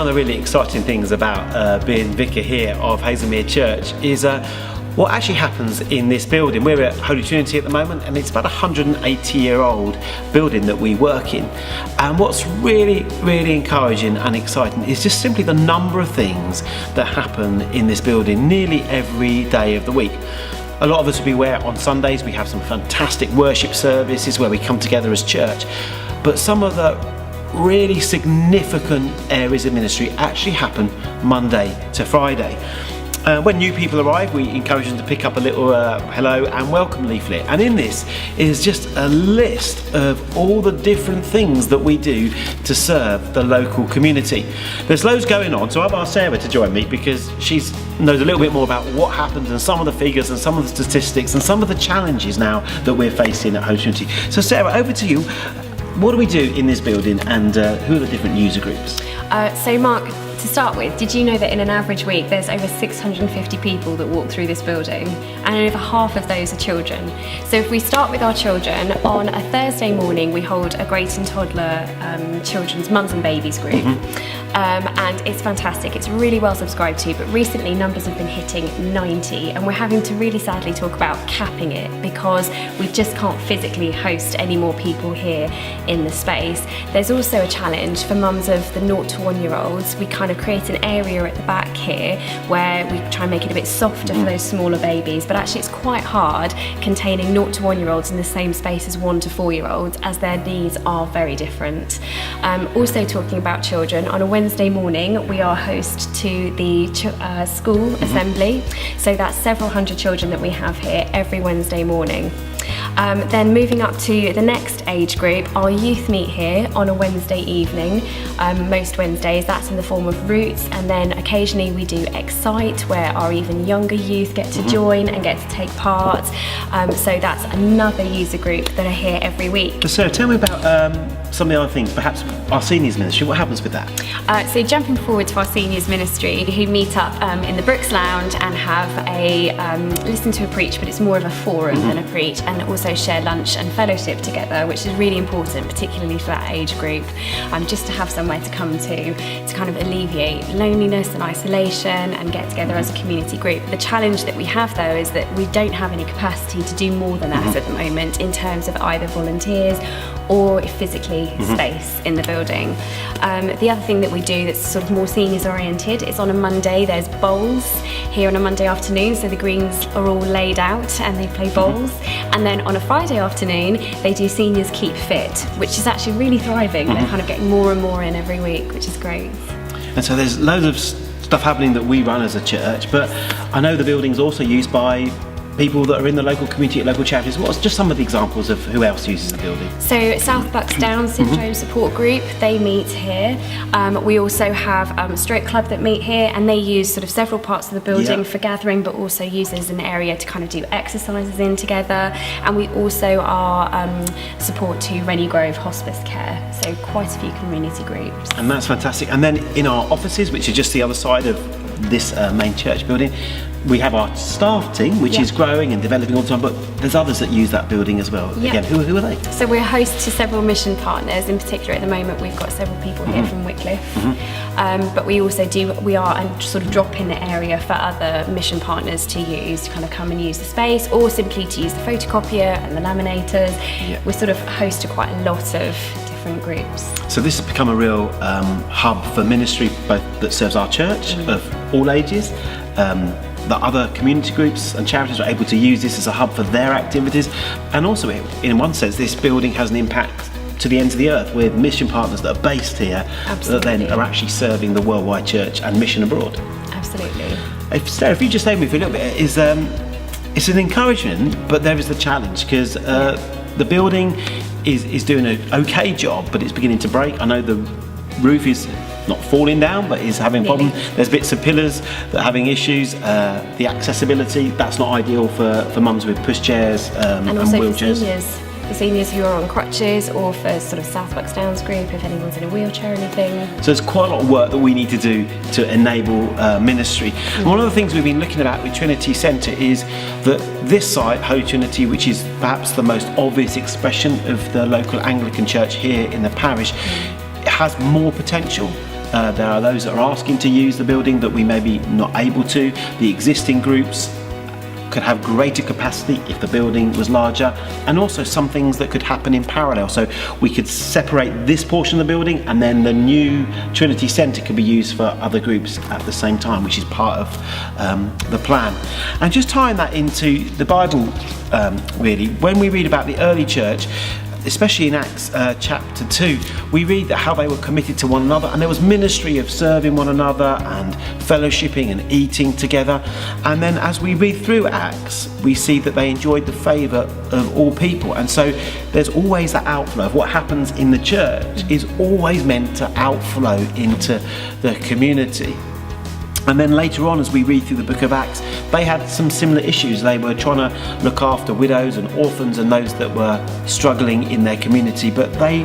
the really exciting things about being vicar here of Hazelmere Church is what actually happens in this building. We're at Holy Trinity at the moment, and it's about a 180-year-old building that we work in. And what's really, really encouraging and exciting is just simply the number of things that happen in this building nearly every day of the week. A lot of us will be aware on Sundays we have some fantastic worship services where we come together as church, but some of the really significant areas of ministry actually happen Monday to Friday. When new people arrive, we encourage them to pick up a little hello and welcome leaflet, and in this is just a list of all the different things that we do to serve the local community. There's loads going on, so I've asked Sarah to join me because she knows a little bit more about what happens and some of the figures and some of the statistics and some of the challenges now that we're facing at Holy Trinity. So Sarah, over to you. What do we do in this building, and who are the different user groups? So Mark, to start with, did you know that in an average week there's over 650 people that walk through this building, and over half of those are children? So if we start with our children, on a Thursday morning we hold a great and toddler children's mums and babies group. And it's fantastic, it's really well subscribed to, but recently numbers have been hitting 90, and we're having to really sadly talk about capping it because we just can't physically host any more people here in the space. There's also a challenge for mums of the 0 to 1 year olds. We kind of create an area at the back here where we try and make it a bit softer for those smaller babies, but actually it's quite hard containing 0 to 1 year olds in the same space as 1 to 4 year olds, as their needs are very different. Also talking about children, on a Wednesday morning we are host to the school assembly, so that's several hundred children that we have here every Wednesday morning. Then moving up to the next age group, our youth meet here on a Wednesday evening, most Wednesdays. That's in the form of Roots, and then occasionally we do Excite, where our even younger youth get to join and get to take part. So that's another user group that are here every week. So tell me about some of the other things, perhaps our seniors ministry. What happens with that? So jumping forward to our seniors ministry, who meet up in the Brooks Lounge and have a listen to a preach, but it's more of a forum than a preach, and also share lunch and fellowship together, which is really important, particularly for that age group, just to have somewhere to come to kind of alleviate loneliness and isolation and get together as a community group. The challenge that we have though is that we don't have any capacity to do more than that at the moment in terms of either volunteers or physically space in the building. The other thing that we do that's sort of more seniors oriented is on a Monday there's bowls here on a Monday afternoon, so the greens are all laid out and they play bowls, and then on a Friday afternoon they do Seniors Keep Fit, which is actually really thriving. They're kind of getting more and more in every week, which is great. And so there's loads of stuff happening that we run as a church, but I know the building's also used by people that are in the local community at local charities. What's just some of the examples of who else uses the building? So South Bucks Down Syndrome Support Group, they meet here. We also have a stroke club that meet here, and they use sort of several parts of the building for gathering, but also use it as an area to kind of do exercises in together. And we also are support to Rennie Grove Hospice Care, so quite a few community groups. And that's fantastic. And then in our offices, which are just the other side of this main church building, we have our staff team, which is growing and developing all the time, but there's others that use that building as well. Again, who are they? So we're host to several mission partners. In particular, at the moment, we've got several people here from Wycliffe. But we also we are a sort of drop-in area for other mission partners to use, to kind of come and use the space, or simply to use the photocopier and the laminators. We sort of host to quite a lot of different groups. So this has become a real hub for ministry, both that serves our church of all ages. The other community groups and charities are able to use this as a hub for their activities, and also in one sense this building has an impact to the ends of the earth with mission partners that are based here that then are actually serving the worldwide church and mission abroad. Absolutely. Sarah, if you just stay with me for a little bit, it's an encouragement, but there is the challenge because the building is doing an okay job, but it's beginning to break. I know the roof is not falling down, but is having problems. There's bits of pillars that are having issues. The accessibility, that's not ideal for mums with pushchairs and also wheelchairs. For seniors who are on crutches, or for sort of South Bucks Downs group if anyone's in a wheelchair or anything. So there's quite a lot of work that we need to do to enable ministry. And one of the things we've been looking at with Trinity Centre is that this site, Holy Trinity, which is perhaps the most obvious expression of the local Anglican church here in the parish, has more potential There are those that are asking to use the building that we may be not able to. The existing groups could have greater capacity if the building was larger, and also some things that could happen in parallel. So we could separate this portion of the building, and then the new Trinity Centre could be used for other groups at the same time, which is part of the plan. And just tying that into the Bible, really, when we read about the early church, especially in Acts chapter 2, we read that how they were committed to one another, and there was ministry of serving one another and fellowshipping and eating together. And then as we read through Acts, we see that they enjoyed the favour of all people. And so there's always that outflow of what happens in the church is always meant to outflow into the community. And then later on, as we read through the book of Acts, they had some similar issues. They were trying to look after widows and orphans and those that were struggling in their community, but they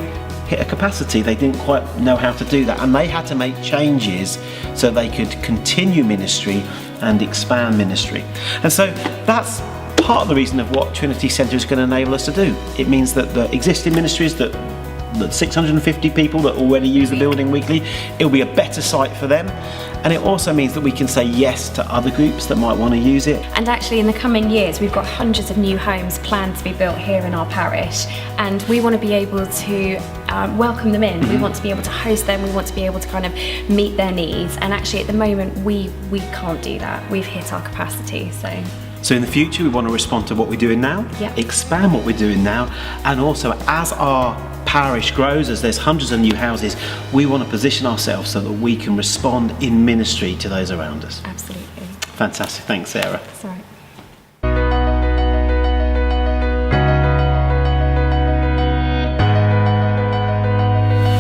hit a capacity. They didn't quite know how to do that, and they had to make changes so they could continue ministry and expand ministry. And so that's part of the reason of what Trinity Centre is going to enable us to do. It means that the existing ministries, that 650 people that already use the building weekly, it'll be a better site for them. And it also means that we can say yes to other groups that might want to use it. And actually in the coming years, we've got hundreds of new homes planned to be built here in our parish, and we want to be able to welcome them in. We want to be able to host them. We want to be able to kind of meet their needs. And actually at the moment, we can't do that. We've hit our capacity, So in the future, we want to respond to what we're doing now, expand what we're doing now, and also as our parish grows, as there's hundreds of new houses, we want to position ourselves so that we can respond in ministry to those around us. Absolutely. Fantastic. Thanks, Sarah. That's all right.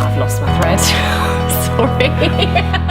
I've lost my thread. Sorry.